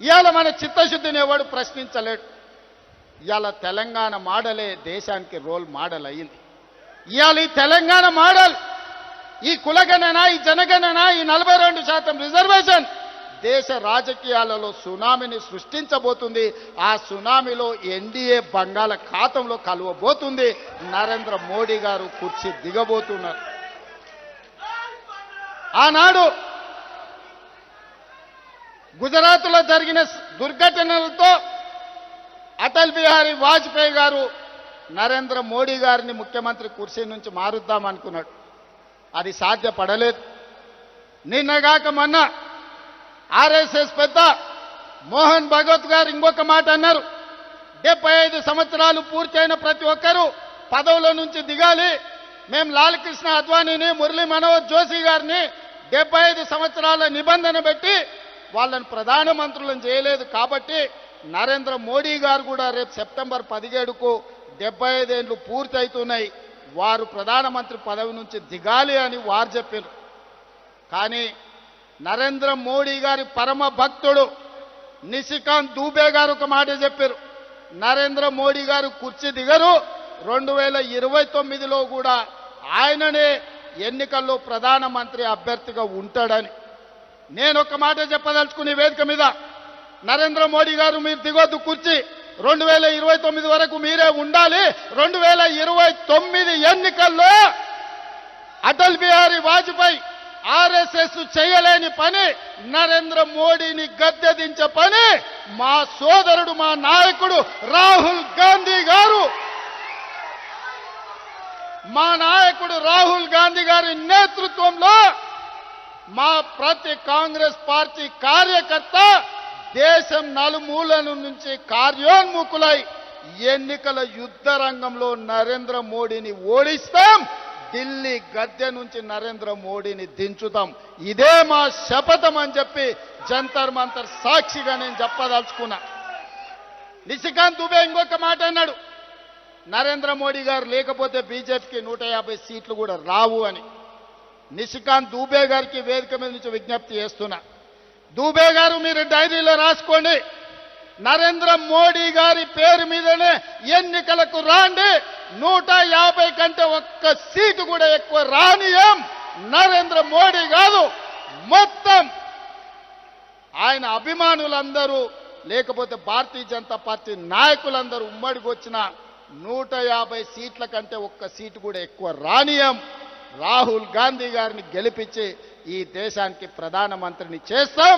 ఇవాళ మన చిత్తశుద్ధిని ఎవడు ప్రశ్నించలేడు. ఇవాళ తెలంగాణ మోడలే దేశానికి రోల్ మోడల్ అయ్యింది. ఇవాళ ఈ తెలంగాణ మోడల్, ఈ కులగణన, ఈ జనగణన, ఈ 42% రిజర్వేషన్ దేశ రాజకీయాలలో సునామీని సృష్టించబోతుంది. ఆ సునామీలో ఎన్డీఏ బంగాళాఖాతంలో కలవబోతుంది. నరేంద్ర మోడీ గారు కుర్చీ దిగబోతున్నారు. ఆనాడు గుజరాత్లో జరిగిన దుర్ఘటనలతో అటల్ బిహారీ వాజ్పేయి గారు నరేంద్ర మోడీ గారిని ముఖ్యమంత్రి కుర్చీ నుంచి మారుద్దామనుకున్నాడు. అది సాధ్యపడలేదు. నిన్నగాక మొన్న ఆర్ఎస్ఎస్ పెద్ద మోహన్ భగవత్ గారు ఇంకొక మాట అన్నారు. 75 సంవత్సరాలు పూర్తయిన ప్రతి ఒక్కరూ పదవుల నుంచి దిగాలి. మేము లాల్ కృష్ణ అద్వానీని, మురళీ మనోహర్ జోషి గారిని 75 సంవత్సరాల నిబంధన పెట్టి వాళ్ళని ప్రధానమంత్రులను చేయలేదు. కాబట్టి నరేంద్ర మోడీ గారు కూడా రేపు సెప్టెంబర్ 17కు 75 ఏళ్ళు పూర్తవుతున్నాయి, వారు ప్రధానమంత్రి పదవి నుంచి దిగాలి అని వారు చెప్పారు. కానీ నరేంద్ర మోడీ గారి పరమ భక్తుడు నిశికాంత్ దూబే గారు ఒక మాట చెప్పారు. నరేంద్ర మోడీ గారు కుర్చీ దిగరు, 2029లో కూడా ఆయననే ఎన్నికల్లో ప్రధానమంత్రి అభ్యర్థిగా ఉంటాడని. నేను ఒక మాట చెప్పదలుచుకునే వేదిక మీద, నరేంద్ర మోడీ గారు మీరు దిగొద్దు కుర్చీ, 2029 వరకు మీరే ఉండాలి. 2029 ఎన్నికల్లో అటల్ బిహారీ వాజ్పేయి ఆర్ఎస్ఎస్ చేయలేని పని, నరేంద్ర మోడీని గద్దె దించే పని మా సోదరుడు, మా నాయకుడు రాహుల్ గాంధీ గారు, మా నాయకుడు రాహుల్ గాంధీ గారి నేతృత్వంలో మా ప్రతి కాంగ్రెస్ పార్టీ కార్యకర్త దేశం నలుమూలల నుంచి కార్యోన్ముఖులై ఎన్నికల యుద్ధ రంగంలో నరేంద్ర మోడీని ఓడిస్తాం. ఢిల్లీ గద్దె నుంచి నరేంద్ర మోడీని దించుతాం. ఇదే మా శపథం అని చెప్పి జంతర్ మంతర్ సాక్షిగా నేను చెప్పదలుచుకున్నా. నిశికాంత్ దుబే ఇంకొక మాట అన్నాడు, నరేంద్ర మోడీ గారు లేకపోతే బీజేపీకి 150 సీట్లు కూడా రావు అని. నిశికాంత్ దూబే గారికి వేదిక మీద నుంచి విజ్ఞప్తి చేస్తున్నా. దూబే గారు మీరు డైరీలో రాసుకోండి, నరేంద్ర మోడీ గారి పేరు మీదనే ఎన్నికలకు రాండి. 150 కంటే ఒక్క సీటు కూడా ఎక్కువ రానియం. నరేంద్ర మోడీ కాదు, మొత్తం ఆయన అభిమానులందరూ లేకపోతే భారతీయ జనతా పార్టీ నాయకులందరూ ఉమ్మడికి వచ్చిన 150 సీట్ల కంటే ఒక్క సీటు కూడా ఎక్కువ రానియం. రాహుల్ గాంధీ గారిని గెలిపించి ఈ దేశానికి ప్రధానమంత్రిని చేస్తాం.